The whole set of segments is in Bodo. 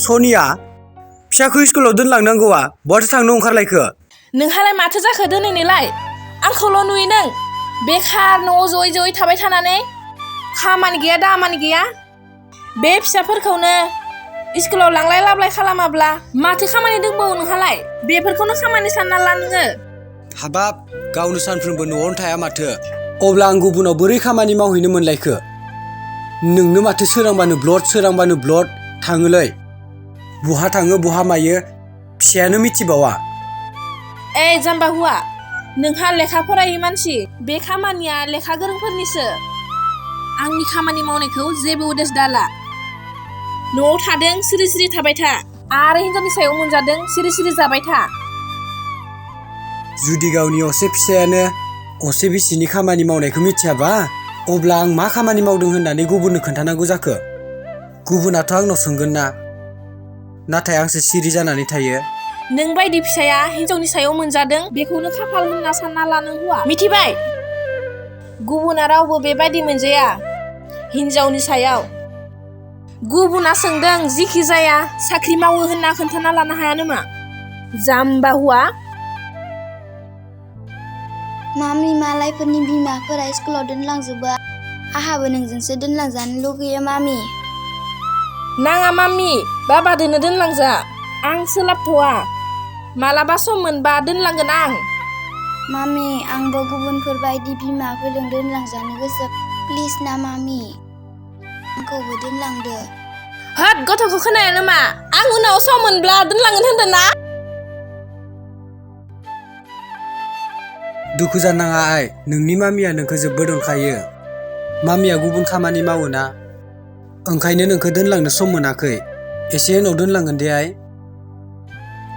सनिया फिसाखौ स्कुलाव दोनलांनांगौआ बहाथो थांनो ओंखारलायखो? नोंहालाय माथो जाखो दिनैनिलाय? आंखौल' नुयो नों बेखार न'आव जयै जयै थाबाय थानानै खामानि गैया दामानि गैया। बे फिसाफोरखौनो स्कुलाव लांलाय लाबलाय खालामाब्ला माथो खामानि दंबावो नोंहालाय? बेफोरखौनो खामानि सानना ला नोङो। हाबाब गावनो सानफ्रोमबो न'आवनो थाया माथो। अब्ला आं गुबुनाव बोरै खामानि मावहैनो मोनलायखो? नोंनो माथो सोरांबानो ब्लड थाङोलै। बहा थाङो बहा मायो फिसायानो मिथिबावा। ओइ जाम्बा हुआ, नोंहा लेखा फरायै मानसि, बे खामानिया लेखा गोरोंफोरनिसो। आंनि खामानि मावनायखौ जेबो उदेस दाला। न'आव थादों सिरि सिरि थाबाय था आरो हिनजावनि सायाव मोनजादों सिरि सिरि जाबाय था। जुदि गावनि असे फिसायानो असे बिसिनि खामानि मावनायखौ मिथियाबा अब्ला आं मा खामानि मावदों होननानै गुबुननो खोन्थानांगौ जाखो? गुबुनाथ' आंनाव सोंगोन ना, नाथाय आंसो सिरि जानानै थायो। नों बायदि फिसाया हिनजावनि सायाव मोनजादों बेखौनो खाफाल होनना सानना लानो हुआ, मिथिबाय? गुबुना रावबो बेबायदि मोनजाया हिनजावनि सायाव। गुबुना सोंदों जिखि जाया साख्रि मावो होनना खोन्थाना लानो हाया नामा? जाम्बा हुआ। मामि मालायफोरनि बिमाफोरा स्कुलाव दोनलांजोबो, आहाबो नोंजोंसो दोनलांजानो लुगैयो मामि। नाङा मामि, बाबादोनो दोनलांजा। आं सोलाबथ'वा, मालाबा सम मोनबा दोनलांगोन आं। मामि आंबो गुबुनफोर बायदि बिमाफोरजों दोनलांजानो गोसो, प्लिज ना मामि, आंखौबो दोनलांदो। होद गथ'खौ खोनाया नामा? आं उनाव सम मोनब्ला दोनलांगोन होनदों ना? दुखु जानाङा आइ, नोंनि मामिया नोंखौ जोबोद अनखायो। मामिया गुबुन खामानि मावोना, ओंखायनो नोंखौ दोनलांनो सम मोनाखै। एसे उनाव दोनलांगोन दे आइ।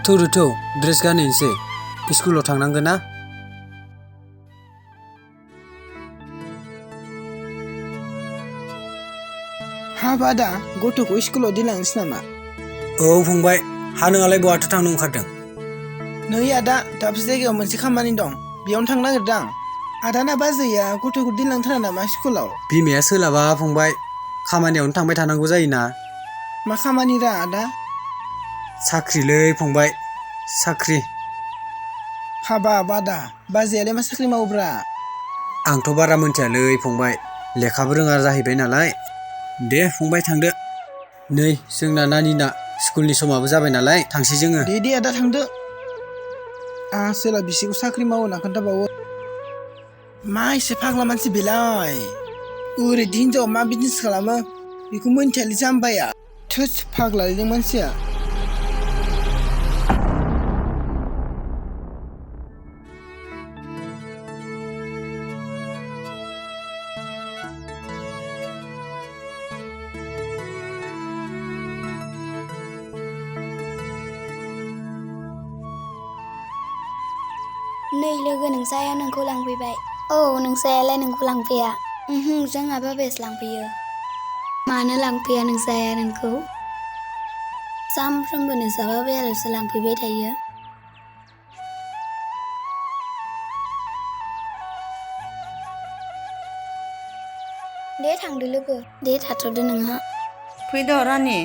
थौ ड्रेस गानहैनोसै, स्कुलाव थांनांगोन ना। हाब आदा, गथ'खौ स्कुलाव दोनलांनोसै नामा? औ फंबाय, हा नोंहालाय बहाथो थांनो ओंखारदों? नै आदा, दाबसे जायगायाव मोनसे खामानि दं, बेयावनो थांनो नागिरदों आं। आदाना बाजैया गथ'खौ दोनलांथारा नामा स्कुलाव? बिमाया सोलाबा फंबाय, खामानियावनो थांबाय थानांगौ जायोना। मा खामानि रा आदा? साख्रिलै फंबाय, साख्रि। हाबाब आदा, बाजैयालाय मा साख्रि मावोब्रा? आंथ' बारा मोनथियालै फंबाय, लेखाबो रोङा जाहैबाय नालाय। दे फंबाय थांदो। नै जोंना नानिना स्कुलनि समाबो जाबाय नालाय, थांसै जोङो। दे आदा थांदो। आसोला बिसिखौ साख्रि मावो होनना खोन्थाबावो। मा एसे फाग्ला मानसि बेलाय? ओरैदि हिनजावा मा बिजनेस खालामो बेखौ मोनथियालै जाम्बाया। थोस फाग्लालै नों मानसिया। नै लोगो, नोंसाया नोंखौ लांफैबाय। औ, नोंसायालाय नोंखौ लांफैया? जोंहा बाबायासो लांफैयो। मानो लांफैया नोंसाया नोंखौ? सानफ्रोमबो नोंसा बाबायाल'सो लांफैबाय थायो। दे थांदो लोगो, दे थाथ'दो नोंहा। फैद' रानि।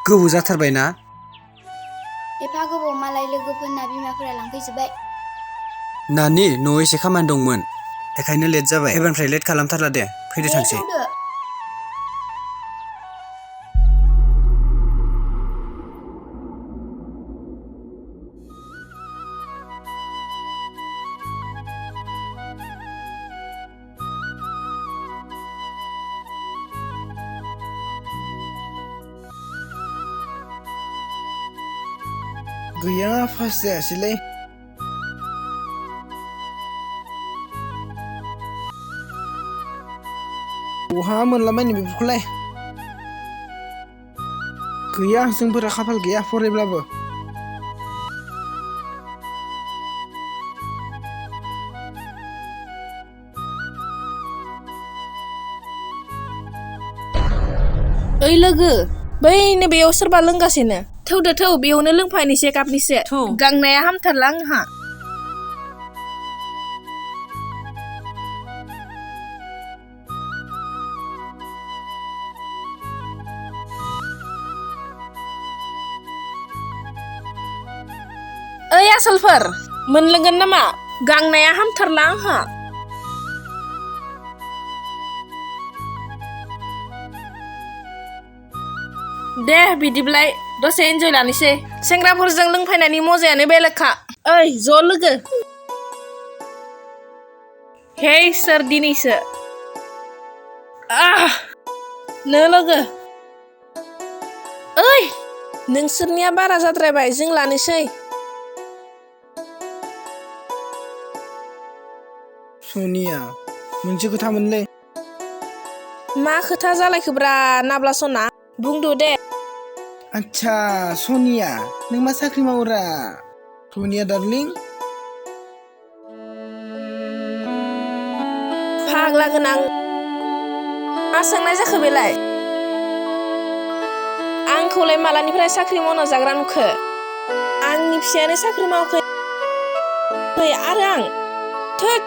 गोबाव जाथारबाय ना? एफा गोबाव मालाय लोगोफोरना बिमाफोरा लांफैजोब्बाय। नानि न'आव एसे खामानि दंमोन, बेखायनो लेट जाबाय। एबारनिफ्राय लेट खालामथारला दे, फैदो थांसै। थौदो। गैया फास जायासैलै। बहा मोनलाबायनो बेफोरखौलाय? गैया, जोंफोरा खाफाल गैया फरायब्लाबो। ओइ लोगो, बैनो बेयाव सोरबा लोंगासिनो थौदो थौ बेयावनो लोंफायनोसै कापनिसो गांनाया हामथारला आंहा ओइ आसोलफोर मोनलोंगोन नामा गांनाया हामथारला आंहा दे बिदिब्लाय दसे एन्जय लानोसै सेंग्राफोरजों लोंफायनायनि मजायानो बेलेगखा ओइ ज' लोगो हे सोर दिनैसो नो लोगो ओइ नोंसोरनिया बारा जाद्रायबाय जों लानोसै सनिया मोनसे खोथामोनलै मा खोथा जालायखोब्रा नाब्ला सना बुंदो दे आच्छा सनिया नों मा साख्रि मावोरा सनिया डार्लिं फाग्ला गोनां मा सोंनाय जाखो बेलाय आंखौलाय मालानिफ्राय साख्रि मावना जाग्रा नुखो आंनि फिसायानो साख्रि मावाखै आरो आं थोद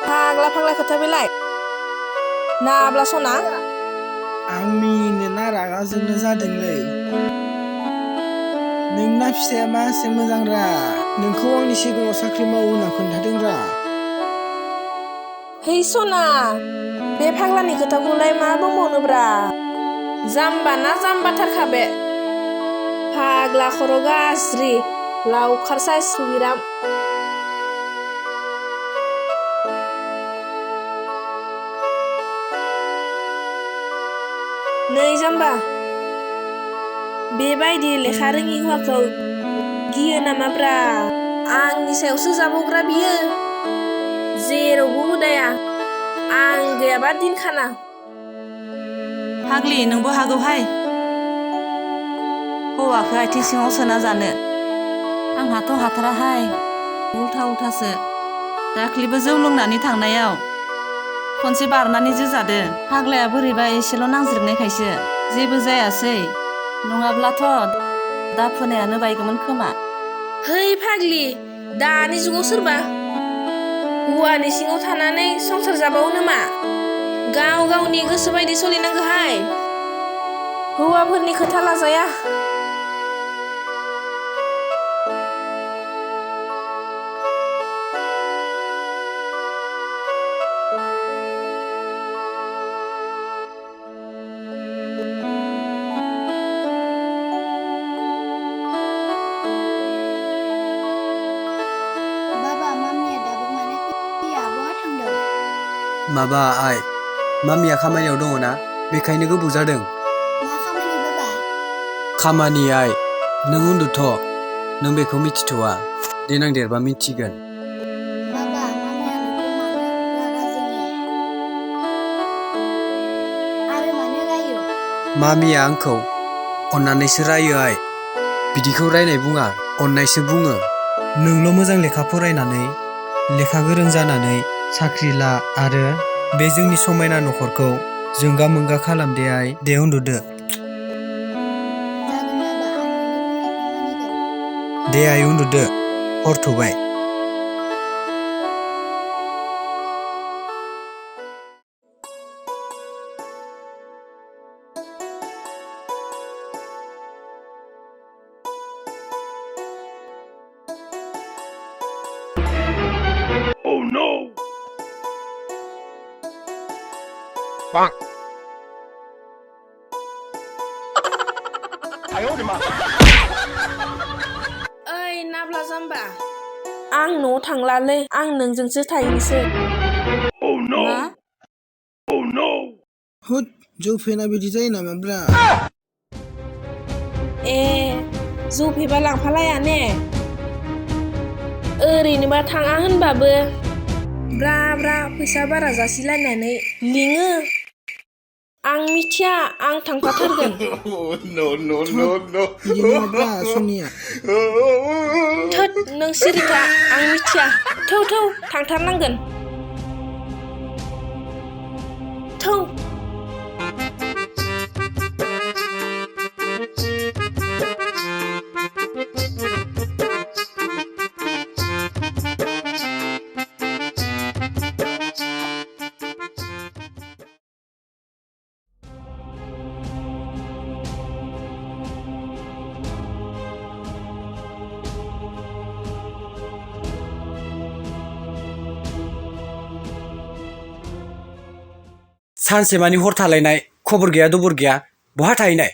फाग्ला फाग्ला खोथा बेलाय नाब्ला सना आं मिनिनोना रागा जोंनो जादोंलै नोंना फिसाया मासे मोजांरा नोंखौ आंनि सिगाङाव साख्रि मावो होनना खोन्थादोंरा है सना बे फाग्लानि खोथाखौलाय मा बुंबावनोब्रा जाम्बा ना जाम्बाथारखा बे फाग्ला खर' गाज्रि लावखार साइस सुगिराम नै जाम्बा बेबायदि लेखा रोङि हौवाखौ गियो नामाब्रा आंनि सायावसो जाबावग्रा बियो जेरावबो उदाया आं गैयाबा दिनखाना फाग्लि नोंबो हागौहाय हौवाखौ आथिं सिङाव सोना जानो आंहाथ' हाथाराहाय उल्था उल्थासो दाख्लिबो जौ लोंनानै थांनायाव खनसे बारनानै जोजादो फाग्लाया बोरैबा एसेल' नांज्रिदनायखायसो जेबो जायासै नङाब्लाथ' दा फोनायानो बायगौमोन खोमा है फाग्लि दानि जुगाव सोरबा हौवानि सिङाव थानानै संसार जाबावो नामा गाव गावनि गोसो बायदि सोलिनांगौहाय हौवाफोरनि खोथा लाजाया माबा आइ मामिया खामानियाव दङ ना बेखायनो गोबाव जादों मा खामानि बाबा खामानि आइ नों उन्दुथ' नों बेखौ मिथिथ'वा देनां देरबा मिथिगोन बाबा मामिया नोंखौ मानो रागा जोङो आरो मानो रायो मामिया आंखौ अननानैसो रायो आइ बिदिखौ रायनाय बुङा अननायसो बुङो नोंल' मोजां लेखा फरायनानै लेखा गोरों जानानै साख्रि ला आरो बे जोंनि समायना न'खरखौ जोंगा मोंगा खालामदे आइ दे उन्दुदो जागोन बाबा आं नोंनि बुंनायखौ मानिगोन दे आइ उन्दुदो हर थौबाय ओइ नाब्ला जाम्बा आं न'आव थांलालै आं नोंजोंसो थाहैनोसै मा हुद जौ फेना बिदि जायो नामाब्रा ए जौ फेबा लांफालाया ने ओरैनोबा थाङा होनबाबो ब्रा ब्रा फैसा बारा जासिलायनानै लिङो आं मिथिया आं थांफाथारगोन बिदि नङाब्रा सनिया थोद नों सिरिथा आं मिथिया थौ थौ थांथारनांगोन थौ सानसेमानि हर थालायनाय खबर गैया दबर गैया बहा थाहैनाय?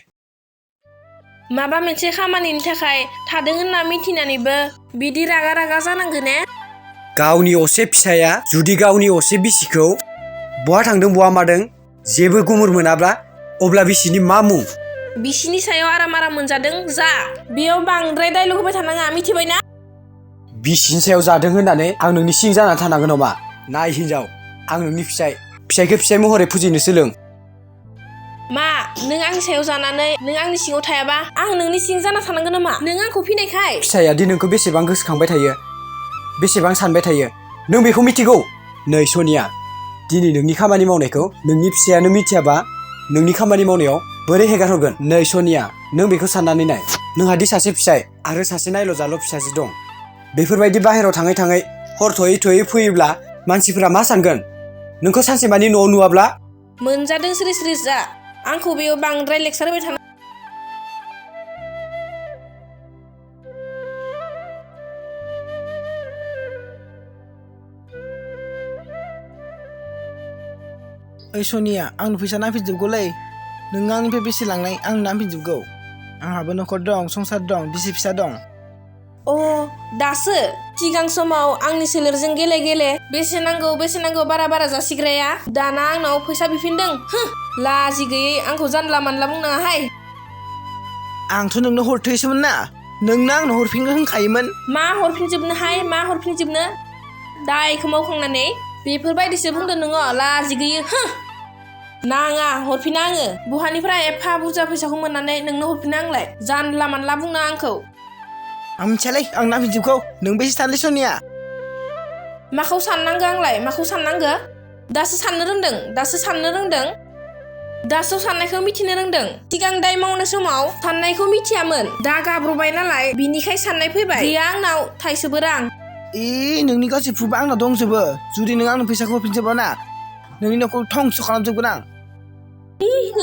माबा मोनसे खामानिनि थाखाय थादों होनना मिथिनानैबो बिदि रागा रागा जानांगौ ने? गावनि असे फिसाया जुदि गावनि असे बिसिखौ बहा थांदों बहा मादों जेबो गुमुर मोनाब्ला अब्ला बिसिनि मा मुं? बिसिनि सायाव आराम आराम मोनजादों जा। बेयाव बांद्राय दायलग होबाय थानाङा मिथिबायना? बिसिनि सायाव जादों होननानै आं नोंनि सिं जानानै थानांगोन नामा? नाय हिनजाव, आं नोंनि फिसाइखौ फिसाइ महरै फुजिनो सोलों। मा नों आंनि सायाव जानानै नों आंनि सिङाव थायाबा आं नोंनि सिं जाना थानांगोन नामा? नों आंखौ फिनायखाय। फिसायादि नोंखौ बेसेबां गोसोखांबाय थायो, बेसेबां सानबाय थायो नों बेखौ मिथिगौ? नै सनिया, दिनै नोंनि खामानि मावनायखौ नोंनि फिसायानो मिथियाबा नोंनि खामानि मावनायाव बोरै हेगार हरगोन? नै सनिया, नों बेखौ साननानै नाय, नोंहादि सासे फिसाइ आरो सासे नायल' जाल' फिसाजो दं। बेफोरबायदि बाहेरायाव थाङै थाङै हर थयै थयै फैयोब्ला मानसिफोरा मा सानगोन? नोंखौ सानसेमानि न'आव नुवाब्ला? मोनजादों स्रि स्रि जा। आंखौ बेयाव बांद्राय लेक्सार होबाय थाना। ओइ सनिया, आंनो फैसा नांफिनजोबगौलै। नों आंनिफ्राय बेसे लांनाय आंनो नांफिनजोबगौ। आंहाबो न'खर दं, संसार दं, बिसि फिसा दं। अ दासो सिगां समाव आंनि सोलेरजों गेले गेले बेसे नांगौ बारा बारा जासिग्राया दाना आंनाव फैसा बिफिनदों। लाजि गैयै आंखौ जानला मानला बुंनाङाहाय। आंथ' नोंनो हरथोयोसोमोन ना, नोंनो आंनो हरफिनगोन होनखायोमोन। मा हरफिनजोबनोहाय, मा हरफिनजोबनो? दायखौ मावखांनानै बेफोरबायदिसो बुंदों नोङो, लाजि गैयै। नाङा, हरफिना आङो। बहानिफ्राय एफा बुरजा फैसाखौ मोननानै नोंनो हरफिना आंलाय? जानला मानला बुंना आंखौ। आं मिथियालै, आं नांफिनजोबगौ। नों बेसे सानलै सनिया? माखौ साननांगौ आंलाय, माखौ साननांगौ? दासो साननो रोंदों। दासो साननायखौ मिथिनो रोंदों। सिगां दाय मावनाय समाव साननायखौ मिथियामोन। दा गाब्रबाय नालाय बिनिखाय साननाय फैबाय। गैया आंनाव थाइसेबो रां। नोंनि गासै प्रुफआ आंनाव दंजोबो। जुदि नों आंनो फैसाखौ हरफिनजोबा ना, नोंनि न'खौ धंस' खालामजोबगोन आं।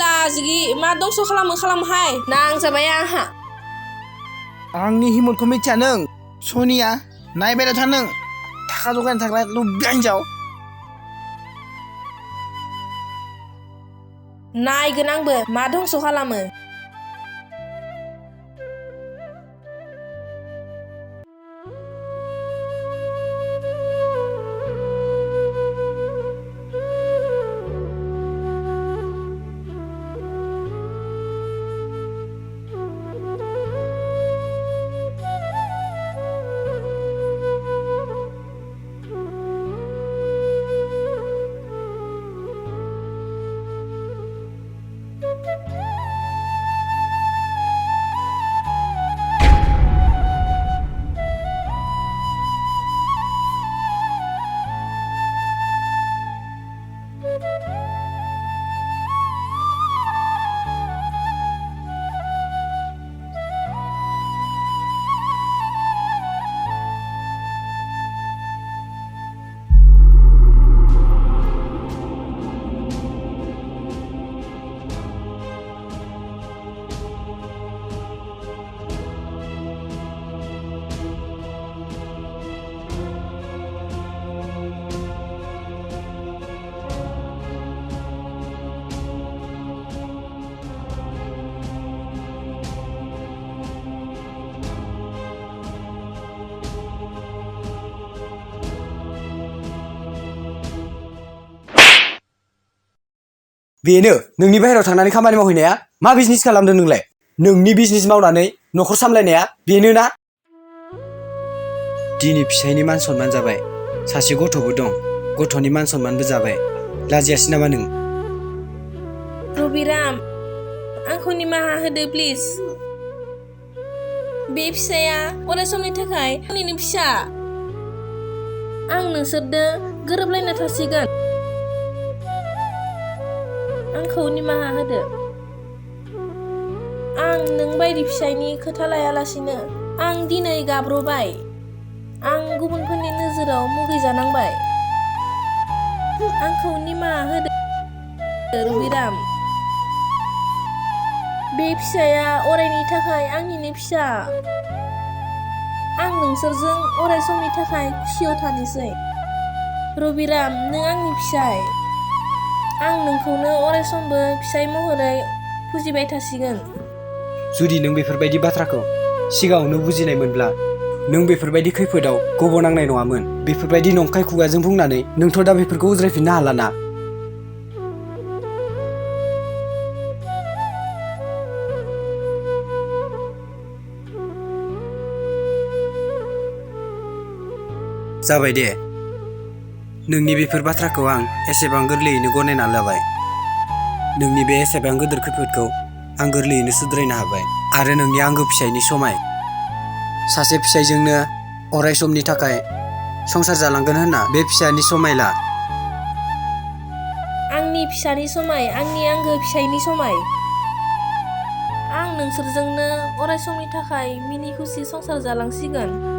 लाजिगि, मा दंस' खालामोहाय। नांजाबाय आंहा। आंनि हिम्मतखौ मिथिया नों? सनिया, नायबाय था नों। थाखा जगायनो थाग्रा लुबैया हिनजाव। नायगोन आंबो मा धंस' खालामो। बेनो नोंनि बाहेरायाव थांनानै खामानि मावहैनाया? मा बिजनेस खालामदों नोंलाय? नोंनि बिजनेस मावनानै न'खर सामलायनाया बेनो ना? दिनै फिसायनि मान सनमान जाबाय, सासे गथ'बो दं, गथ'नि मान सनमानबो जाबाय। लाजियासै नामा नों? रबिराम, आंखौ निमाहा होदो प्लिज। बे फिसाया अराय समनि थाखाय आंनिनो फिसा। आं नोंसोरदो गोरोबलायना थासिगोन। आंखौ निमाहा होदो। आं नों बायदि फिसायनि खोथा लायालासिनो आं दिनै गाब्रबाय। आं गुबुनफोरनि नोजोराव मुगैजानांबाय। आंखौ निमाहा होदो रबिराम। बे फिसाया अरायनि थाखाय आंनिनो फिसा। आं नोंसोरजों अराय समनि थाखाय खुसियाव थानोसै। रबिराम, नों आंनि फिसाय। आं नोंखौनो अरायसमबो फिसाय महरै फुजिबाय थासिगोन। जुदि नों बेफोरबायदि बाथ्राखौ सिगाङावनो बुजिनायमोनब्ला नों बेफोरबायदि खैफोदाव गबनांनाय नङामोन। बेफोरबायदि नंखाय खुगाजों बुंनानै नोंथ' दा बेफोरखौ उद्रायफिननो हालाना। जाबाय दे, नोंनि बेफोर बाथ्राखौ आं एसेबां गोरलैयैनो गनायना लाबाय। नोंनि बे एसेबां गिदिर खैफोदखौ आं गोरलैयैनो सुद्रायनो हाबाय। आरो नोंनि आंगो फिसायनि समाय, सासे फिसायजोंनो अराय समनि थाखाय संसार जालांगोन होनना बे फिसानि समाय ला। आंनि फिसानि समाय, आंनि आंगो फिसायनि समाय। आं नोंसोरजोंनो अराय समनि थाखाय मिनि खुसि संसार जालांसिगोन।